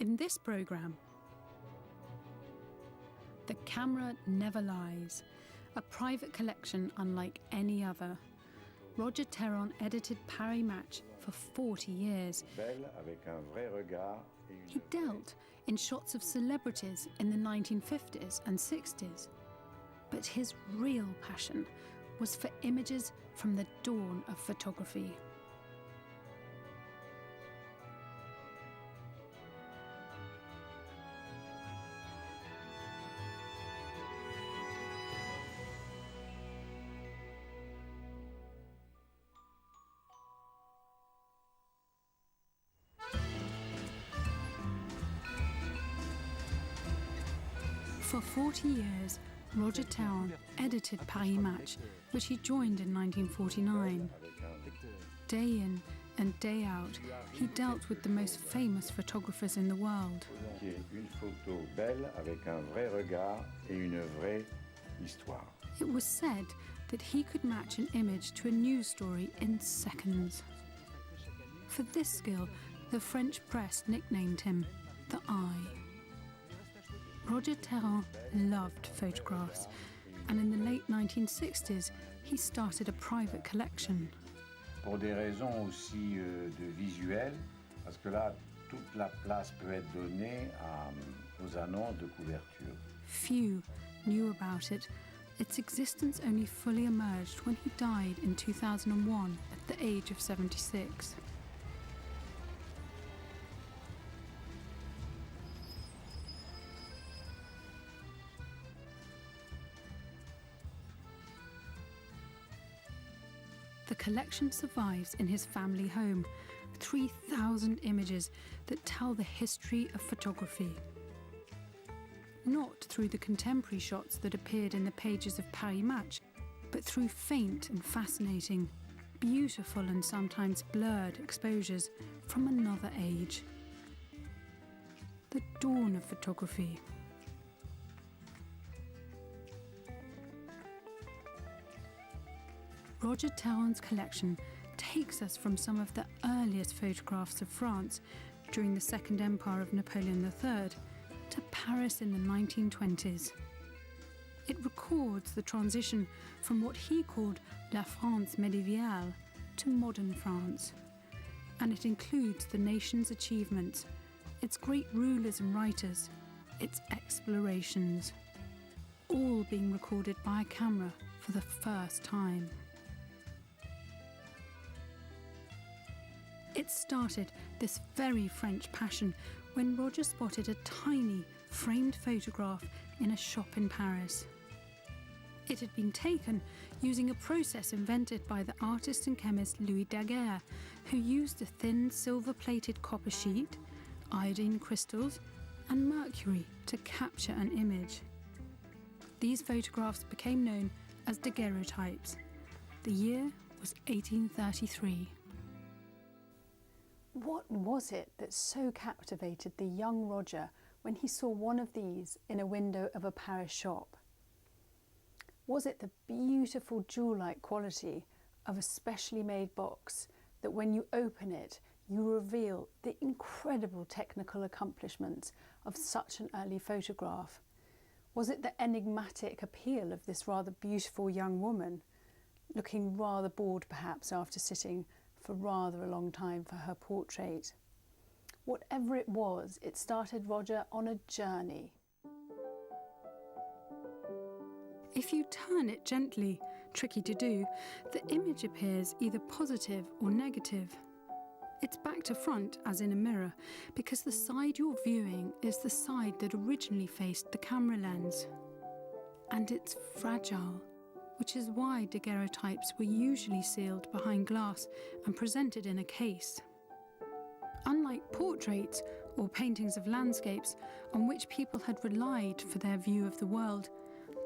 In this programme, The Camera Never Lies, a private collection unlike any other. Roger Therond edited Paris Match for 40 years. He dealt in shots of celebrities in the 1950s and 60s. But his real passion was for images from the dawn of photography. For 40 years, Roger Therond edited Paris Match, which he joined in 1949. Day in and day out, he dealt with the most famous photographers in the world. It was said that he could match an image to a news story in seconds. For this skill, the French press nicknamed him the Eye. Roger Therond loved photographs, and in the late 1960s, he started a private collection. Pour des raisons aussi de visuel, parce que là, toute la place peut être donnée aux annonces de couverture. Few knew about it. Its existence only fully emerged when he died in 2001 at the age of 76. The collection survives in his family home, 3,000 images that tell the history of photography. Not through the contemporary shots that appeared in the pages of Paris Match, but through faint and fascinating, beautiful and sometimes blurred exposures from another age. The dawn of photography. Roger Therond's collection takes us from some of the earliest photographs of France during the Second Empire of Napoleon III to Paris in the 1920s. It records the transition from what he called La France médiévale to modern France, and it includes the nation's achievements, its great rulers and writers, its explorations, all being recorded by a camera for the first time. It started, this very French passion, when Roger spotted a tiny, framed photograph in a shop in Paris. It had been taken using a process invented by the artist and chemist Louis Daguerre, who used a thin silver-plated copper sheet, iodine crystals, and mercury to capture an image. These photographs became known as daguerreotypes. The year was 1833. What was it that so captivated the young Roger when he saw one of these in a window of a Paris shop? Was it the beautiful jewel-like quality of a specially made box that when you open it, you reveal the incredible technical accomplishments of such an early photograph? Was it the enigmatic appeal of this rather beautiful young woman, looking rather bored perhaps after sitting for rather a long time for her portrait? Whatever it was, it started Roger on a journey. If you turn it gently, tricky to do, the image appears either positive or negative. It's back to front, as in a mirror, because the side you're viewing is the side that originally faced the camera lens. And it's fragile, which is why daguerreotypes were usually sealed behind glass and presented in a case. Unlike portraits or paintings of landscapes on which people had relied for their view of the world,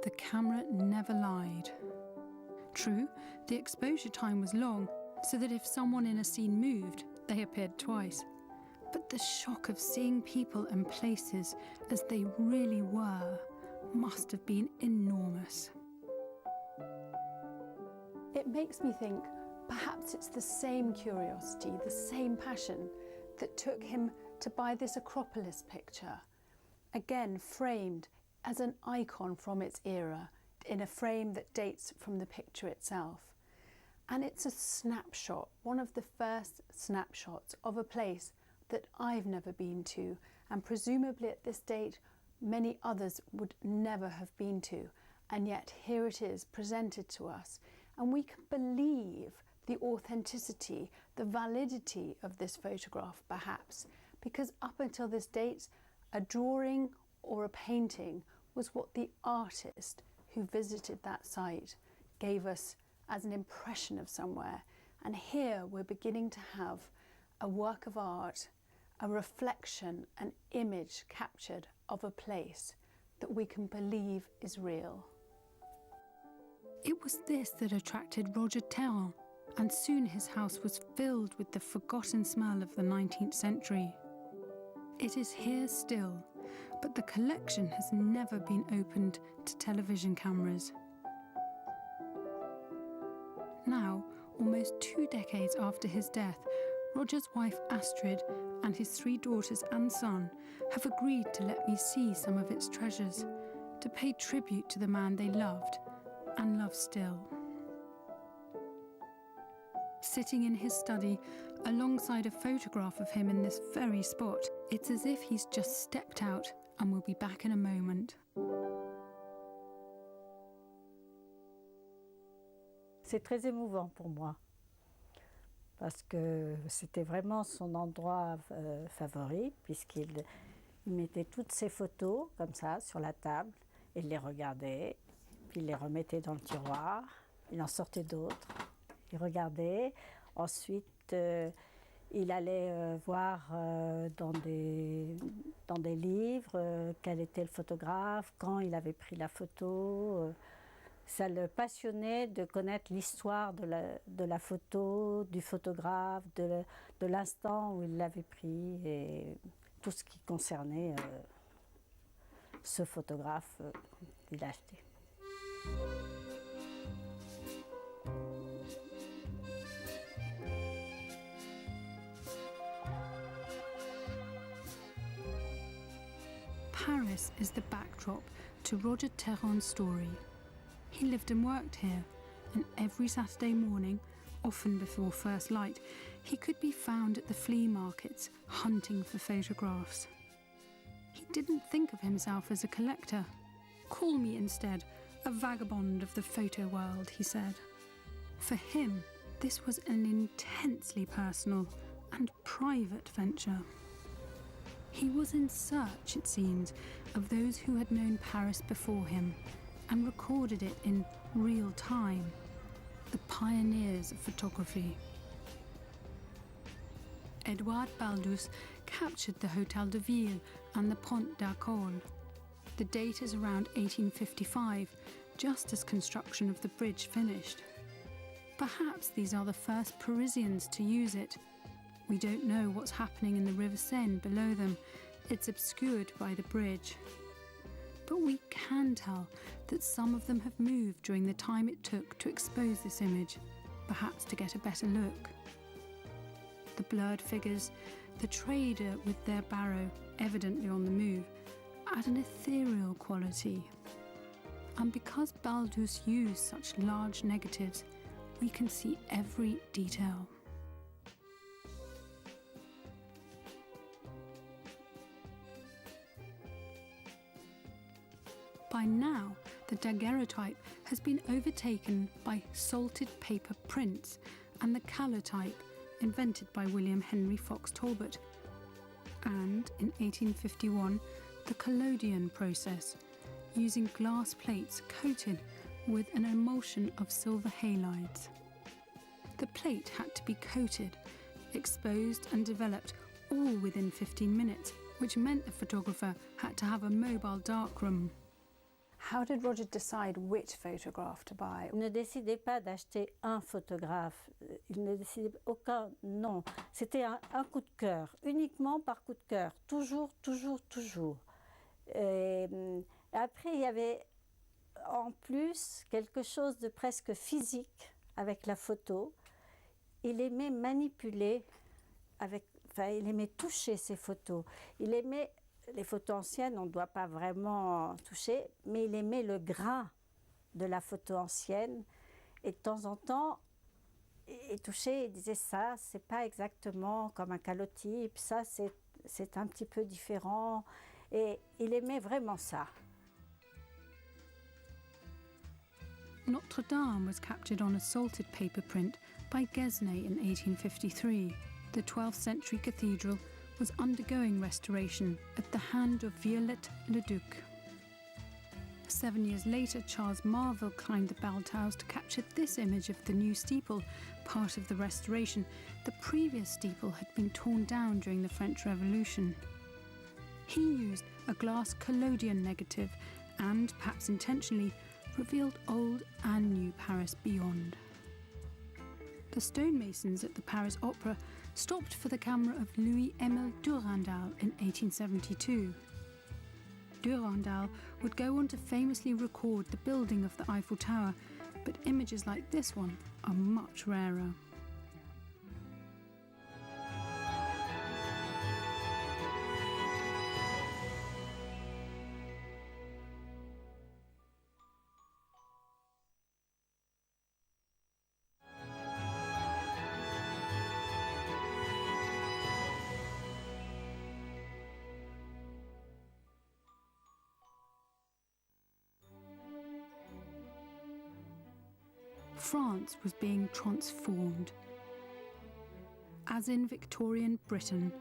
the camera never lied. True, the exposure time was long, so that if someone in a scene moved, they appeared twice. But the shock of seeing people and places as they really were must have been enormous. It makes me think perhaps it's the same curiosity, the same passion that took him to buy this Acropolis picture, again framed as an icon from its era, in a frame that dates from the picture itself. And it's a snapshot, one of the first snapshots of a place that I've never been to, and presumably at this date many others would never have been to. And yet here it is presented to us, and we can believe the authenticity, the validity of this photograph perhaps, because up until this date a drawing or a painting was what the artist who visited that site gave us as an impression of somewhere. And here we're beginning to have a work of art, a reflection, an image captured of a place that we can believe is real. It was this that attracted Roger Therond, and soon his house was filled with the forgotten smell of the 19th century. It is here still, but the collection has never been opened to television cameras. Now, almost 2 decades after his death, Roger's wife Astrid and his 3 daughters and son have agreed to let me see some of its treasures, to pay tribute to the man they loved and love still. Sitting in his study alongside a photograph of him in this very spot, it's as if he's just stepped out and will be back in a moment. C'est très émouvant pour moi, parce que c'était vraiment son endroit favori, puisqu'il mettait toutes ses photos comme ça sur la table, il les regardait, puis il les remettait dans le tiroir, il en sortait d'autres, il regardait, ensuite il allait voir dans des livres quel était le photographe, quand il avait pris la photo. Ça le passionnait de connaître l'histoire de la photo, du photographe, de l'instant où il l'avait pris et tout ce qui concernait ce photographe qu'il a acheté. Paris is the backdrop to Roger Therond's story. He lived and worked here, and every Saturday morning, often before first light, he could be found at the flea markets hunting for photographs. He didn't think of himself as a collector. "Call me instead a vagabond of the photo world," he said. For him, this was an intensely personal and private venture. He was in search, it seems, of those who had known Paris before him and recorded it in real time, the pioneers of photography. Edouard Baldus captured the Hôtel de Ville and the Pont d'Arcole. The date is around 1855, just as construction of the bridge finished. Perhaps these are the first Parisians to use it. We don't know what's happening in the River Seine below them. It's obscured by the bridge. But we can tell that some of them have moved during the time it took to expose this image, perhaps to get a better look. The blurred figures, the trader with their barrow evidently on the move, add an ethereal quality. And because Baldus used such large negatives, we can see every detail. By now, the daguerreotype has been overtaken by salted paper prints and the calotype, invented by William Henry Fox Talbot, and in 1851 the collodion process, using glass plates coated with an emulsion of silver halides. The plate had to be coated, exposed and developed all within 15 minutes, which meant the photographer had to have a mobile darkroom. How did Roger decide which photograph to buy? Il ne décidait pas d'acheter un photographe, il ne décidait aucun, non. C'était un coup de cœur, uniquement par coup de cœur, toujours, toujours, toujours. Et après, il y avait en plus quelque chose de presque physique avec la photo. Il aimait manipuler il aimait toucher ses photos. Il aimait les photos anciennes, on ne doit pas vraiment toucher, mais il aimait le grain de la photo ancienne. Et de temps en temps, il touchait, il disait ça, c'est pas exactement comme un calotype, ça c'est un petit peu différent. Et il aimait vraiment ça. Notre Dame was captured on a salted paper print by Gesnay in 1853. The 12th century cathedral was undergoing restoration at the hand of Viollet-le-Duc. 7 years later, Charles Marvell climbed the bell towers to capture this image of the new steeple, part of the restoration. The previous steeple had been torn down during the French Revolution. He used a glass collodion negative and, perhaps intentionally, revealed old and new Paris beyond. The stonemasons at the Paris Opera stopped for the camera of Louis-Émile Durandal in 1872. Durandal would go on to famously record the building of the Eiffel Tower, but images like this one are much rarer. France was being transformed. As in Victorian Britain,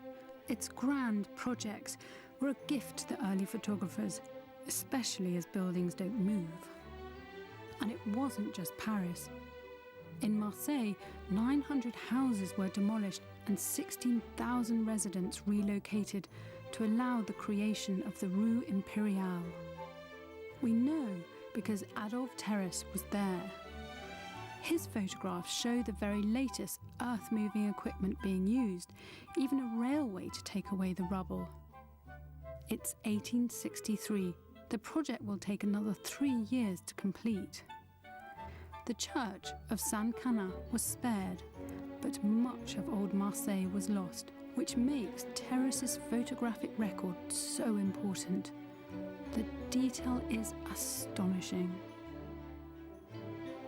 its grand projects were a gift to the early photographers, especially as buildings don't move. And it wasn't just Paris. In Marseille, 900 houses were demolished and 16,000 residents relocated to allow the creation of the Rue Impériale. We know because Adolphe Terrasse was there. His photographs show the very latest earth-moving equipment being used, even a railway to take away the rubble. It's 1863. The project will take another 3 years to complete. The church of Saint-Cana was spared, but much of old Marseille was lost, which makes Terrasse's photographic record so important. The detail is astonishing.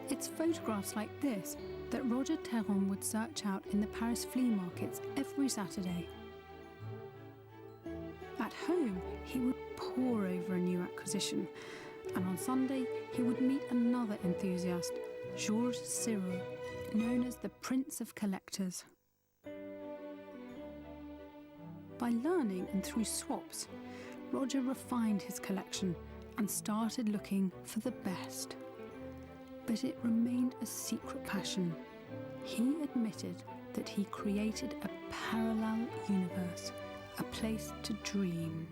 It's photographs like this that Roger Therond would search out in the Paris flea markets every Saturday. At home, he would pore over a new acquisition, and on Sunday, he would meet another enthusiast, Georges Sirot, known as the Prince of Collectors. By learning and through swaps, Roger refined his collection and started looking for the best. But it remained a secret passion. He admitted that he created a parallel universe, a place to dream.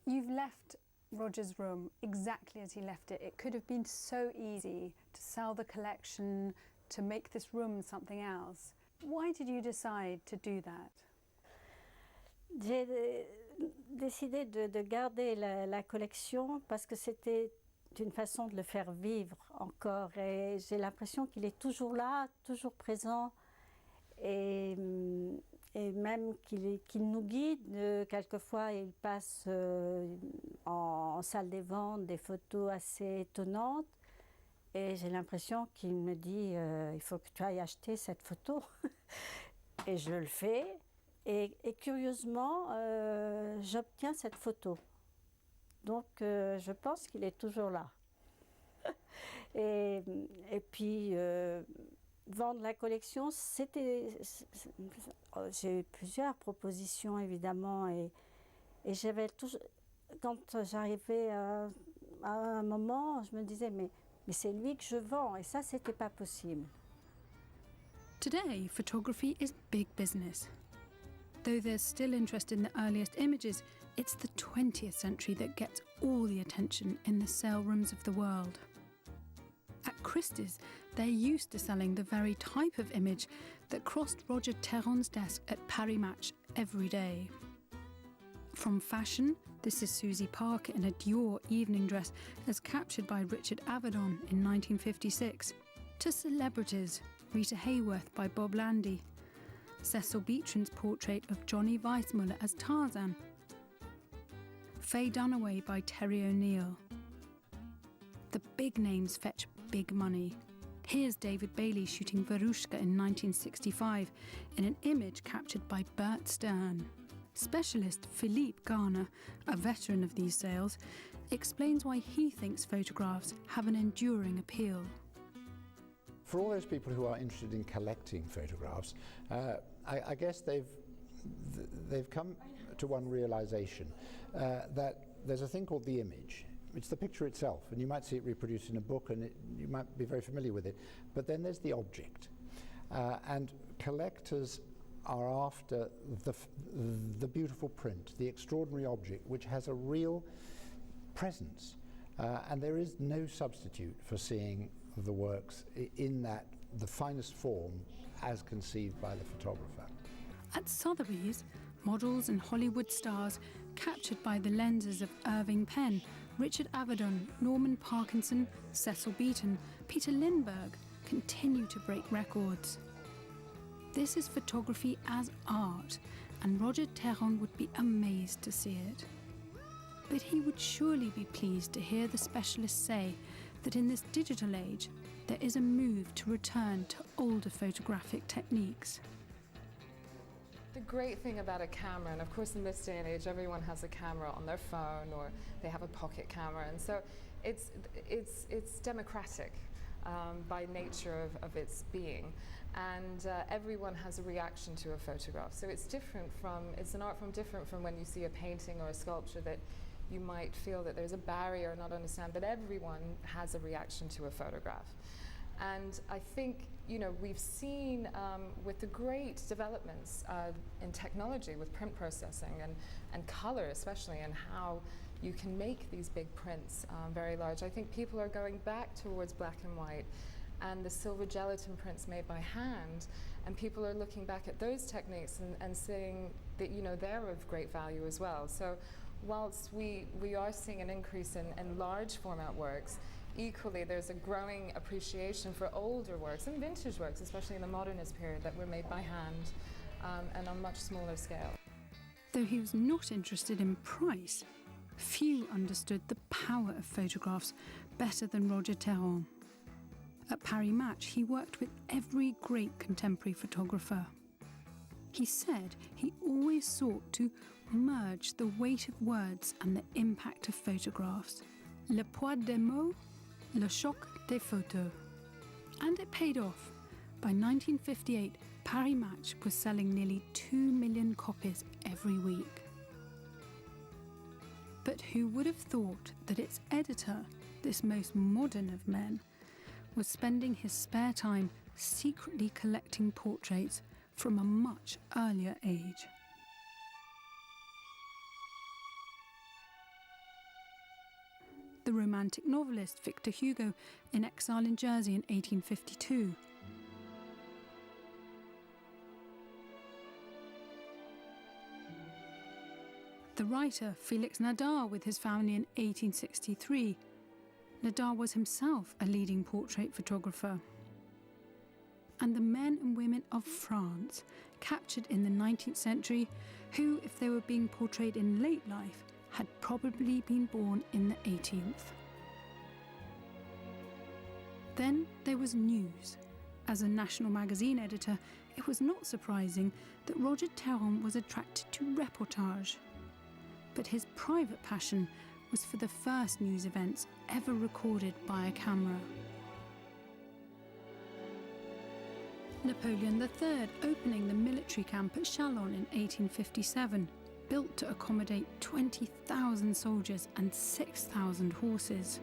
You've left Roger's room exactly as he left it. It could have been so easy to sell the collection, to make this room something else. Why did you decide to do that? J'ai décidé de garder la collection parce que c'était une façon de le faire vivre encore. Et j'ai l'impression qu'il est toujours là, toujours présent. Et même qu'il nous guide. Quelquefois, il passe en salle des ventes des photos assez étonnantes. Et j'ai l'impression qu'il me dit il faut que tu ailles acheter cette photo. Et je le fais. Et curieusement, j'obtiens cette photo. Donc, je pense qu'il est toujours là. Et puis, vendre la collection, j'ai eu plusieurs propositions, évidemment. Et j'avais toujours, quand j'arrivais à un moment, je me disais, mais c'est lui que je vends. Et ça, c'était pas possible. Today, photography is big business. Though there's still interest in the earliest images, it's the 20th century that gets all the attention in the sale rooms of the world. At Christie's, they're used to selling the very type of image that crossed Roger Therond's desk at Paris Match every day. From fashion, this is Susie Parker in a Dior evening dress as captured by Richard Avedon in 1956, to celebrities, Rita Hayworth by Bob Landy, Cecil Beatrice's portrait of Johnny Weissmuller as Tarzan, Faye Dunaway by Terry O'Neill. The big names fetch big money. Here's David Bailey shooting Verushka in 1965 in an image captured by Bert Stern. Specialist Philippe Garner, a veteran of these sales, explains why he thinks photographs have an enduring appeal. For all those people who are interested in collecting photographs, I guess they've come to one realization that there's a thing called the image. It's the picture itself, and you might see it reproduced in a book, and you might be very familiar with it. But then there's the object, and collectors are after the beautiful print, the extraordinary object, which has a real presence, and there is no substitute for seeing the works in the finest form as conceived by the photographer. At Sotheby's, models and Hollywood stars captured by the lenses of Irving Penn, Richard Avedon, Norman Parkinson, Cecil Beaton, Peter Lindbergh continue to break records. This is photography as art, and Roger Therond would be amazed to see it. But he would surely be pleased to hear the specialists say that in this digital age, there is a move to return to older photographic techniques. The great thing about a camera, and of course in this day and age everyone has a camera on their phone or they have a pocket camera, and so it's democratic by nature of its being, and everyone has a reaction to a photograph. So it's an art form different from when you see a painting or a sculpture that you might feel that there's a barrier or not understand, but everyone has a reaction to a photograph. And I think, we've seen with the great developments in technology with print processing and color especially, and how you can make these big prints very large. I think people are going back towards black and white and the silver gelatin prints made by hand, and people are looking back at those techniques and saying that they're of great value as well. So whilst we are seeing an increase in large format works, equally there's a growing appreciation for older works and vintage works, especially in the modernist period, that were made by hand and on much smaller scale. Though he was not interested in price, few understood the power of photographs better than Roger Therond. At Paris Match, he worked with every great contemporary photographer. He said he always sought to merge the weight of words and the impact of photographs. Le poids des mots, le choc des photos. And it paid off. By 1958, Paris Match was selling nearly 2 million copies every week. But who would have thought that its editor, this most modern of men, was spending his spare time secretly collecting portraits from a much earlier age? The romantic novelist Victor Hugo in exile in Jersey in 1852. The writer Felix Nadar with his family in 1863. Nadar was himself a leading portrait photographer. And the men and women of France, captured in the 19th century, who, if they were being portrayed in late life, had probably been born in the 18th. Then there was news. As a national magazine editor, it was not surprising that Roger Therond was attracted to reportage. But his private passion was for the first news events ever recorded by a camera. Napoleon III opening the military camp at Chalon in 1857, built to accommodate 20,000 soldiers and 6,000 horses.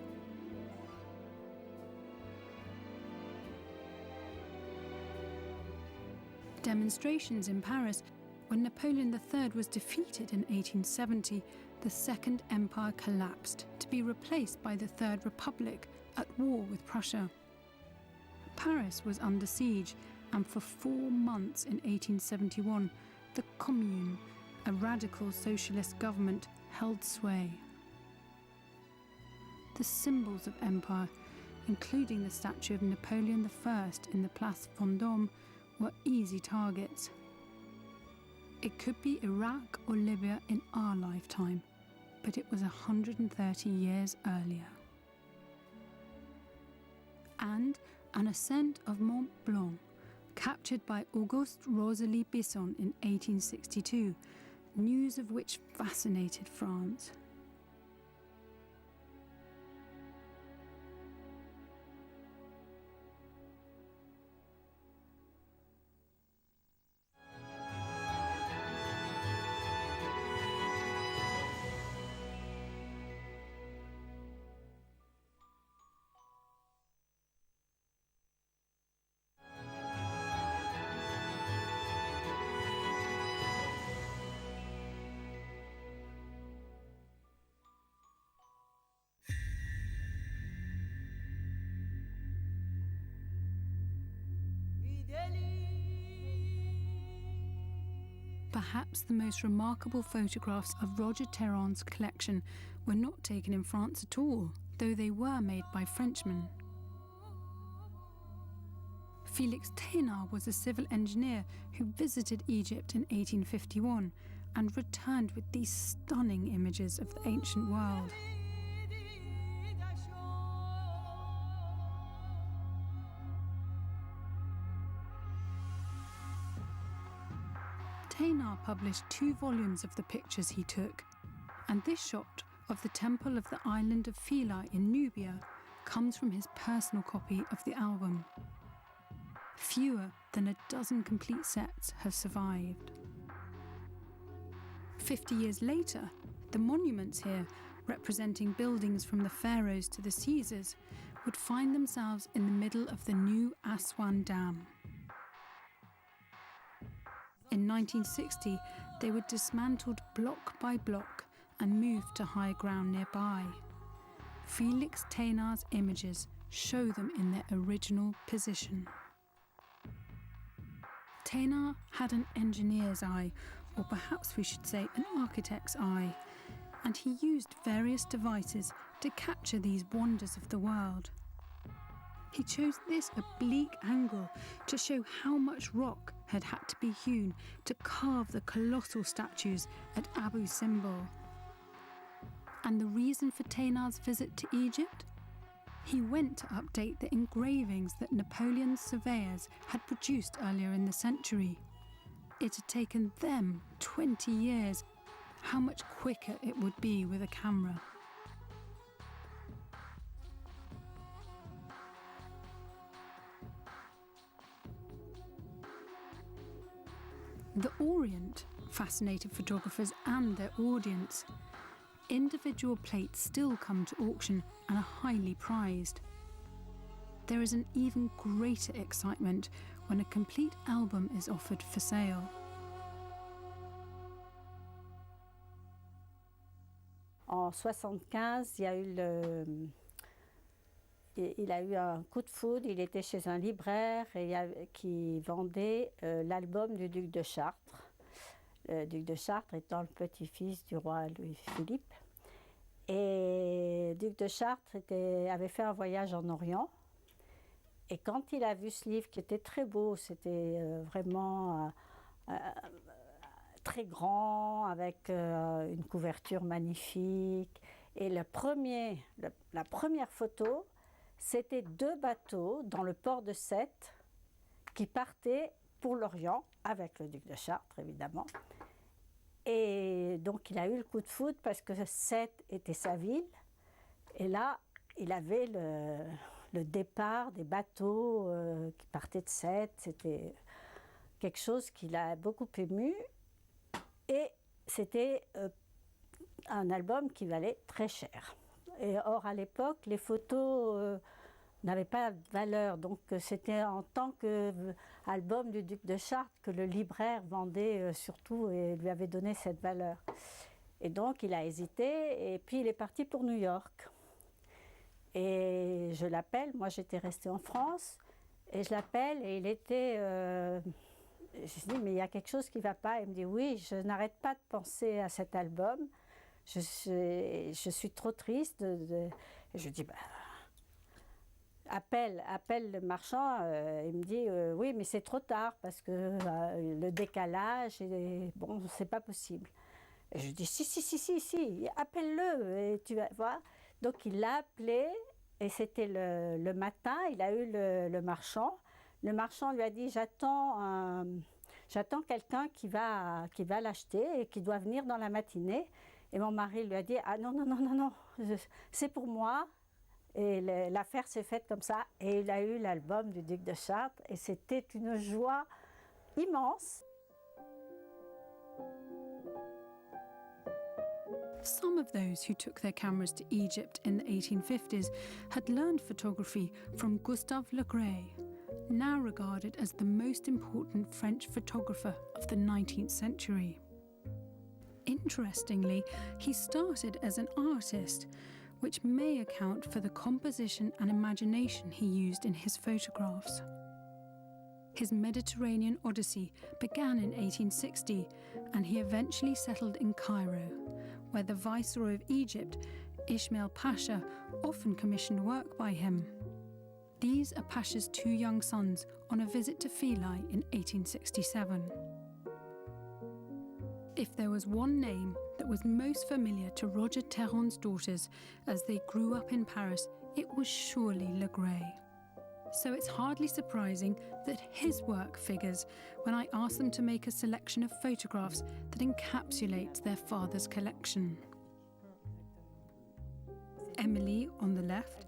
Demonstrations in Paris when Napoleon III was defeated in 1870. The Second Empire collapsed to be replaced by the Third Republic at war with Prussia. Paris was under siege, and for 4 months in 1871, the Commune, a radical socialist government, held sway. The symbols of empire, including the statue of Napoleon I in the Place Vendôme, were easy targets. It could be Iraq or Libya in our lifetime, but it was 130 years earlier. And an ascent of Mont Blanc, captured by Auguste Rosalie Bisson in 1862, news of which fascinated France. Perhaps the most remarkable photographs of Roger Therond's collection were not taken in France at all, though they were made by Frenchmen. Félix Thénard was a civil engineer who visited Egypt in 1851 and returned with these stunning images of the ancient world. Thénard published 2 volumes of the pictures he took, and this shot of the temple of the island of Philae in Nubia comes from his personal copy of the album. Fewer than a dozen complete sets have survived. 50 years later, the monuments here, representing buildings from the pharaohs to the Caesars, would find themselves in the middle of the new Aswan Dam. In 1960, they were dismantled block by block and moved to high ground nearby. Félix Thénard's images show them in their original position. Thénard had an engineer's eye, or perhaps we should say an architect's eye, and he used various devices to capture these wonders of the world. He chose this oblique angle to show how much rock had had to be hewn to carve the colossal statues at Abu Simbel. And the reason for Thénard's visit to Egypt? He went to update the engravings that Napoleon's surveyors had produced earlier in the century. It had taken them 20 years. How much quicker it would be with a camera. The Orient fascinated photographers and their audience. Individual plates still come to auction and are highly prized. There is an even greater excitement when a complete album is offered for sale. En 75, il a eu un coup de foudre. Il était chez un libraire qui vendait l'album du duc de Chartres. Le duc de Chartres étant le petit-fils du roi Louis-Philippe. Et le duc de Chartres avait fait un voyage en Orient. Et quand il a vu ce livre qui était très beau, c'était vraiment très grand, avec une couverture magnifique. Et la première photo, c'était 2 bateaux dans le port de Sète qui partaient pour l'Orient, avec le duc de Chartres, évidemment. Et donc, il a eu le coup de foudre parce que Sète était sa ville. Et là, il avait le départ des bateaux qui partaient de Sète. C'était quelque chose qui l'a beaucoup ému. Et c'était un album qui valait très cher. Et or, à l'époque, les photos n'avaient pas de valeur. Donc, c'était en tant qu'album du duc de Chartres que le libraire vendait surtout et lui avait donné cette valeur. Et donc, il a hésité et puis il est parti pour New York. Et je l'appelle, moi j'étais restée en France, Et je l'appelle et il était... je dis, mais il y a quelque chose qui ne va pas. Il me dit, oui, je n'arrête pas de penser à cet album. Je suis trop triste. Et je dis, bah, appelle le marchand. Il me dit, oui, mais c'est trop tard parce que le décalage, bon, c'est pas possible. Et je dis, si, appelle-le et tu vas voir. Donc il l'a appelé et c'était le matin, il a eu le marchand. Le marchand lui a dit, j'attends quelqu'un qui va l'acheter et qui doit venir dans la matinée. Et mon mari lui a dit, ah non, c'est pour moi. Et l'affaire s'est faite comme ça. Et il a eu l'album du duc de Chartres et c'était une joie immense. Some of those who took their cameras to Egypt in the 1850s had learned photography from Gustave Le Gray, now regarded as the most important French photographer of the 19th century. Interestingly, he started as an artist, which may account for the composition and imagination he used in his photographs. His Mediterranean odyssey began in 1860, and he eventually settled in Cairo, where the Viceroy of Egypt, Ismail Pasha, often commissioned work by him. These are Pasha's two young sons on a visit to Philae in 1867. If there was one name that was most familiar to Roger Therond's daughters as they grew up in Paris, it was surely Le Gray. So it's hardly surprising that his work figures when I ask them to make a selection of photographs that encapsulates their father's collection. Emily on the left,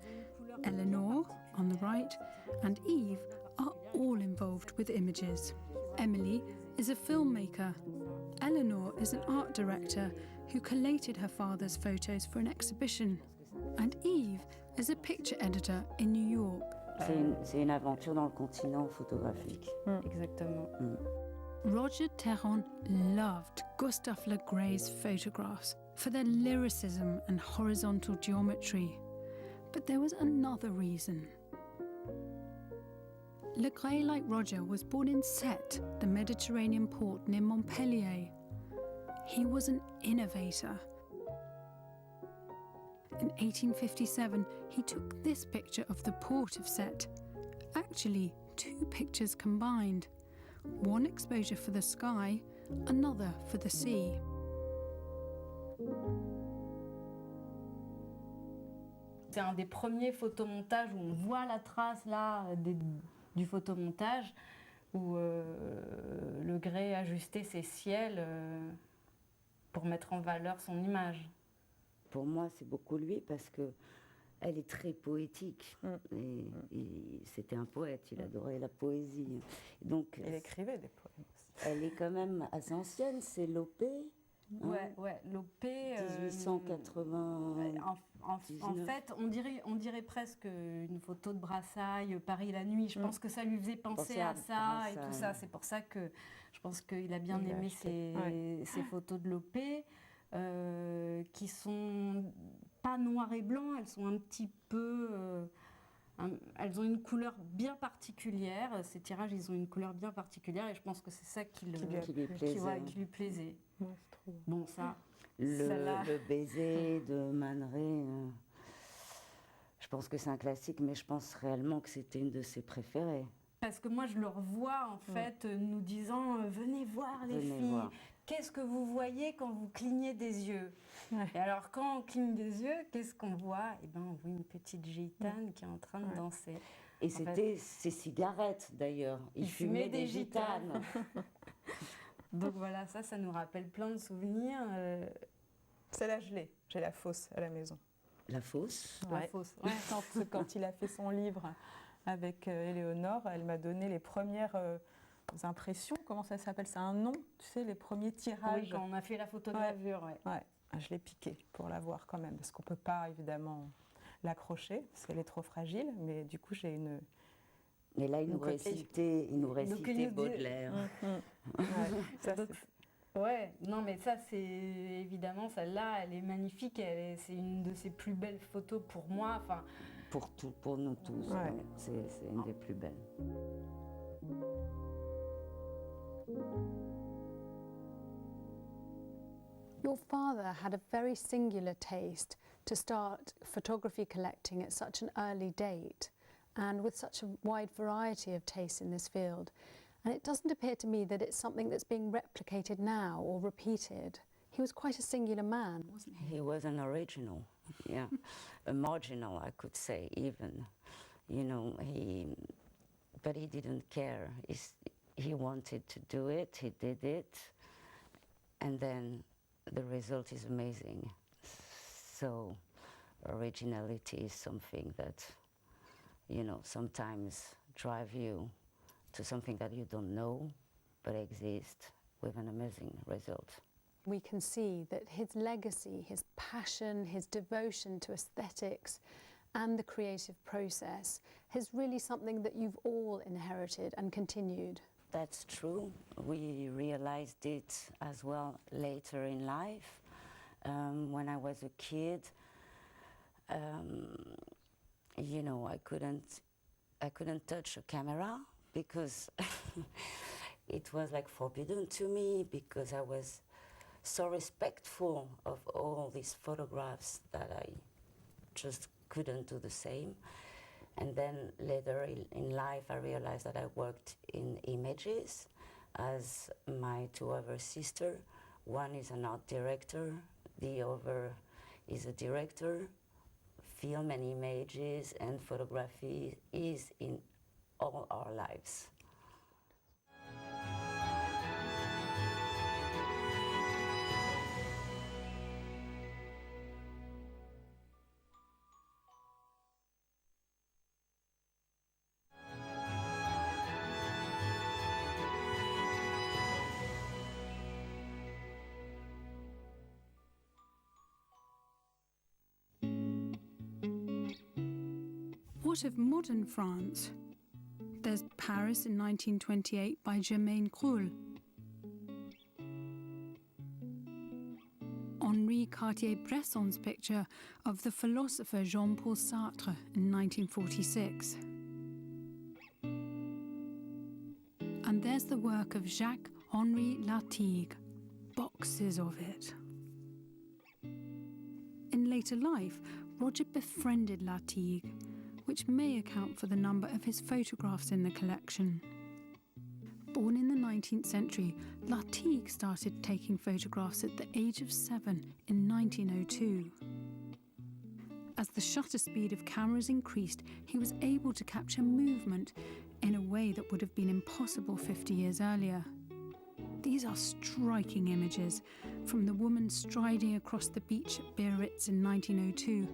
Eleanor on the right, and Eve are all involved with images. Emily is a filmmaker. Eleanor is an art director who collated her father's photos for an exhibition. And Eve is a picture editor in New York. C'est une aventure dans le continent photographique. Exactement. Roger Therond loved Gustave Le Gray's photographs for their lyricism and horizontal geometry. But there was another reason. Le Gray, like Roger, was born in Sète, the Mediterranean port near Montpellier. He was an innovator. In 1857, he took this picture of the port of Sète. Actually, two pictures combined. One exposure for the sky, another for the sea. C'est un des premiers photomontages où on voit la trace là du photomontage, où Le Gray ajustait ses ciels pour mettre en valeur son image. Pour moi, c'est beaucoup lui parce que elle est très poétique. Et c'était un poète, il adorait la poésie. Donc, il écrivait des poèmes aussi. Elle est quand même assez ancienne, c'est Lopé. Ouais, Lopé. 1880. En fait, on dirait presque une photo de Brassailles, Paris la nuit. Je pense que ça lui faisait penser à ça et tout ça. C'est pour ça que je pense qu'il a bien aimé ces photos de Lopé, qui sont pas noir et blanc, elles sont un petit peu... elles ont une couleur bien particulière. Ces tirages, ils ont une couleur bien particulière et je pense que c'est ça qui lui plaisait. Bon, ça... Le baiser de Man Ray, je pense que c'est un classique, mais je pense réellement que c'était une de ses préférées. Parce que moi, je le revois, en fait, nous disant « Venez voir les filles, qu'est-ce que vous voyez quand vous clignez des yeux ?» Et alors, quand on cligne des yeux, qu'est-ce qu'on voit? Eh bien, on voit une petite gitane qui est en train de danser. Et c'était ses cigarettes, d'ailleurs. Il fumait des gitanes. Donc voilà, ça nous rappelle plein de souvenirs. Celle-là, j'ai la fosse à la maison. La fosse? La fosse, ouais. Quand il a fait son livre avec Éléonore, elle m'a donné les premières impressions. Comment ça s'appelle? C'est un nom, tu sais, les premiers tirages. Oui, quand on a fait la photogravure, ouais. Je l'ai piquée pour la voir quand même, parce qu'on ne peut pas évidemment l'accrocher, parce qu'elle est trop fragile, mais du coup j'ai une... Et là, il nous récitait Baudelaire. Non mais ça c'est évidemment, celle-là, elle est magnifique, c'est une de ses plus belles photos pour moi. Enfin, pour nous tous. Ouais. C'est une des plus belles. Your father had a very singular taste to start photography collecting at such an early date and with such a wide variety of tastes in this field. And it doesn't appear to me that it's something that's being replicated now or repeated. He was quite a singular man, wasn't he? He was an original, yeah, a marginal, I could say, even. You know, but he didn't care. He wanted to do it, he did it, and then the result is amazing. So originality is something that, you know, sometimes drive you to something that you don't know but exists with an amazing result. We can see that his legacy, his passion, his devotion to aesthetics and the creative process is really something that you've all inherited and continued. That's true. We realized it as well later in life. When I was a kid, you know, I couldn't touch a camera because it was like forbidden to me, because I was so respectful of all these photographs that I just couldn't do the same. And then later in life, I realized that I worked in images as my two other sisters. One is an art director, the other is a director. Film and images and photography is in all our lives. What of modern France? There's Paris in 1928 by Germaine Krul. Henri Cartier-Bresson's picture of the philosopher Jean-Paul Sartre in 1946. And there's the work of Jacques-Henri Lartigue, boxes of it. In later life, Roger befriended Lartigue, which may account for the number of his photographs in the collection. Born in the 19th century, Lartigue started taking photographs at the age of 7 in 1902. As the shutter speed of cameras increased, he was able to capture movement in a way that would have been impossible 50 years earlier. These are striking images, from the woman striding across the beach at Biarritz in 1902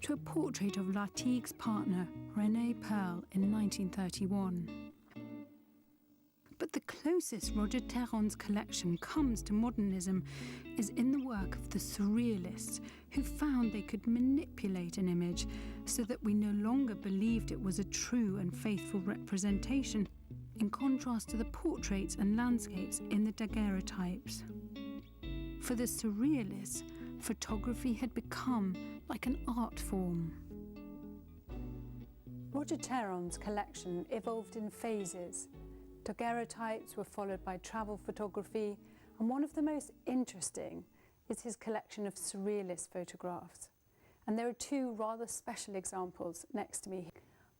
to a portrait of Lartigue's partner, René Pearl, in 1931. But the closest Roger Therond's collection comes to modernism is in the work of the Surrealists, who found they could manipulate an image so that we no longer believed it was a true and faithful representation, in contrast to the portraits and landscapes in the daguerreotypes. For the Surrealists, photography had become like an art form. Roger Therond's collection evolved in phases. Daguerreotypes were followed by travel photography, and one of the most interesting is his collection of surrealist photographs. And there are two rather special examples next to me.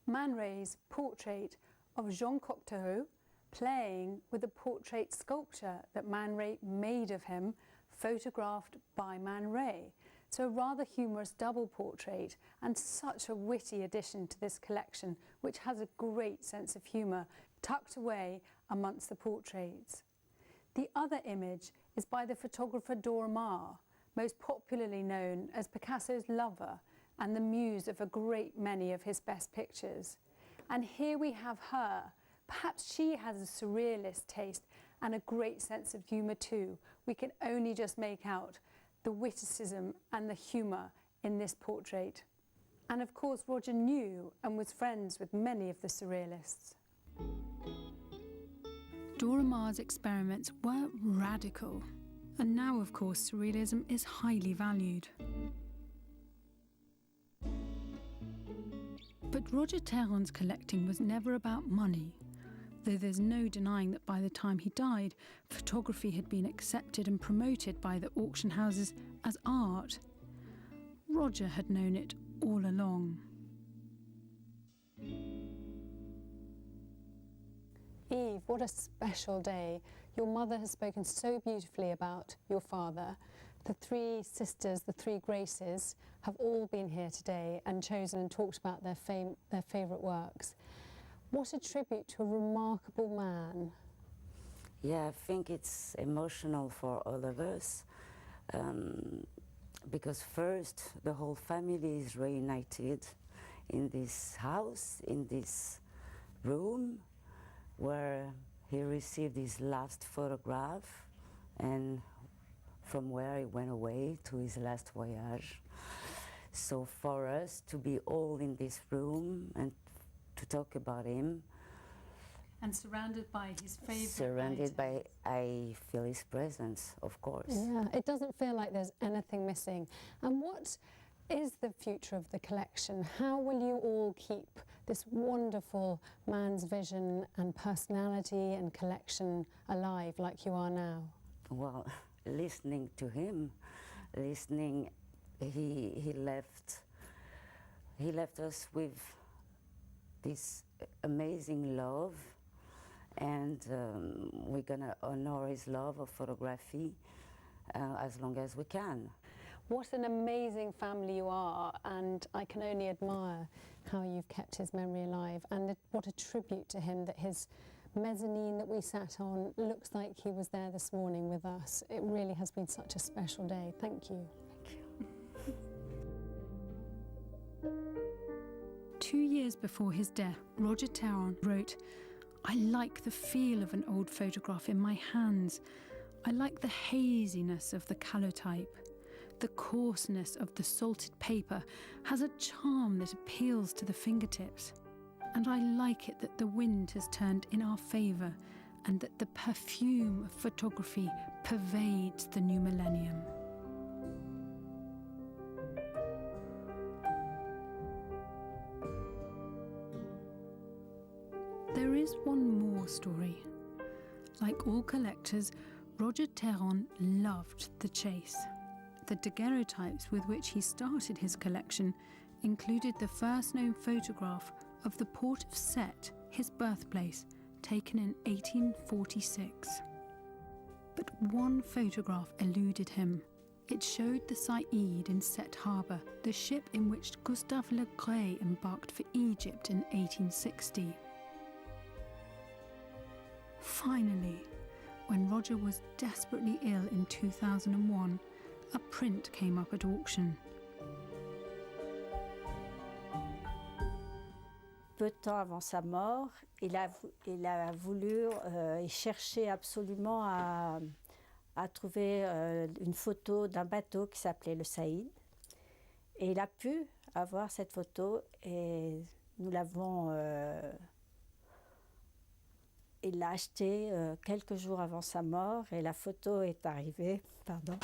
Man Ray's portrait of Jean Cocteau playing with a portrait sculpture that Man Ray made of him, photographed by Man Ray. So a rather humorous double portrait, and such a witty addition to this collection, which has a great sense of humour tucked away amongst the portraits. The other image is by the photographer Dora Maar, most popularly known as Picasso's lover and the muse of a great many of his best pictures. And here we have her. Perhaps she has a surrealist taste and a great sense of humour too. We can only just make out the witticism and the humour in this portrait. And of course, Roger knew and was friends with many of the surrealists. Dora Maar's experiments were radical, and now, of course, surrealism is highly valued. But Roger Therond's collecting was never about money, though there's no denying that by the time he died, photography had been accepted and promoted by the auction houses as art. Roger had known it all along. Eve, what a special day. Your mother has spoken so beautifully about your father. The three sisters, the three Graces, have all been here today and chosen and talked about their favourite works. What a tribute to a remarkable man. Yeah, I think it's emotional for all of us because first the whole family is reunited in this house, in this room where he received his last photograph and from where he went away to his last voyage. So for us to be all in this room and to talk about him. And surrounded by his favourite Surrounded by, I feel his presence, of course. Yeah, it doesn't feel like there's anything missing. And what is the future of the collection? How will you all keep this wonderful man's vision and personality and collection alive like you are now? Well, listening to him, he left us with this amazing love, and we're gonna honor his love of photography as long as we can. What an amazing family you are, and I can only admire how you've kept his memory alive, and what a tribute to him that his mezzanine that we sat on looks like he was there this morning with us. It really has been such a special day. Thank you. Thank you. 2 years before his death, Roger Therond wrote, "I like the feel of an old photograph in my hands. I like the haziness of the calotype. The coarseness of the salted paper has a charm that appeals to the fingertips. And I like it that the wind has turned in our favour and that the perfume of photography pervades the new millennium." There is one more story. Like all collectors, Roger Therond loved the chase. The daguerreotypes with which he started his collection included the first known photograph of the port of Sète, his birthplace, taken in 1846. But one photograph eluded him. It showed the Saïd in Sète Harbour, the ship in which Gustave Le Gray embarked for Egypt in 1860. Finally, when Roger was desperately ill in 2001, a print came up at auction. Peu de temps avant sa mort, il a voulu, il cherchait absolument à trouver une photo d'un bateau qui s'appelait le Saïd. Et il a pu avoir cette photo et nous l'avons... il l'a achetée quelques jours avant sa mort et la photo est arrivée. Pardon.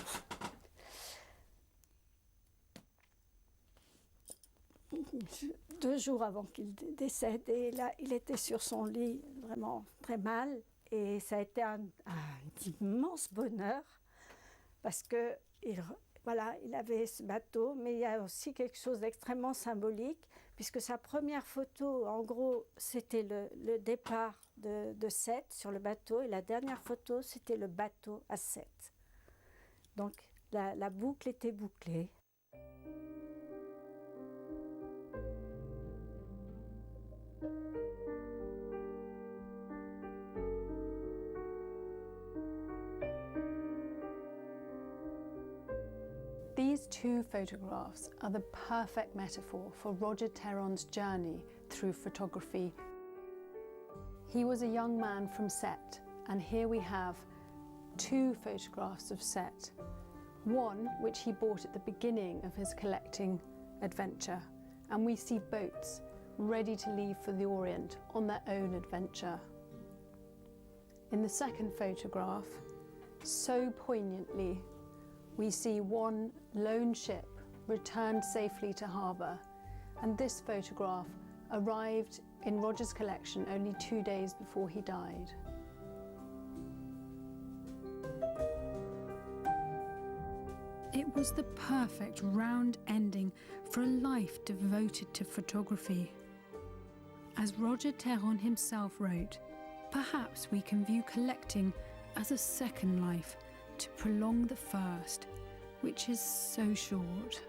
2 jours avant qu'il décède, et là, il était sur son lit, vraiment très mal, et ça a été un immense bonheur, parce que il avait ce bateau, mais il y a aussi quelque chose d'extrêmement symbolique, puisque sa première photo, en gros, c'était le départ de Sète sur le bateau, et la dernière photo, c'était le bateau à Sète. Donc, la boucle était bouclée. These two photographs are the perfect metaphor for Roger Therond's journey through photography. He was a young man from Sète, and here we have 2 photographs of Sète. One which he bought at the beginning of his collecting adventure, and we see boats ready to leave for the Orient on their own adventure. In the second photograph, so poignantly, we see one lone ship returned safely to harbour, and this photograph arrived in Roger's collection only 2 days before he died. It was the perfect round ending for a life devoted to photography. As Roger Therond himself wrote, perhaps we can view collecting as a second life to prolong the first, which is so short.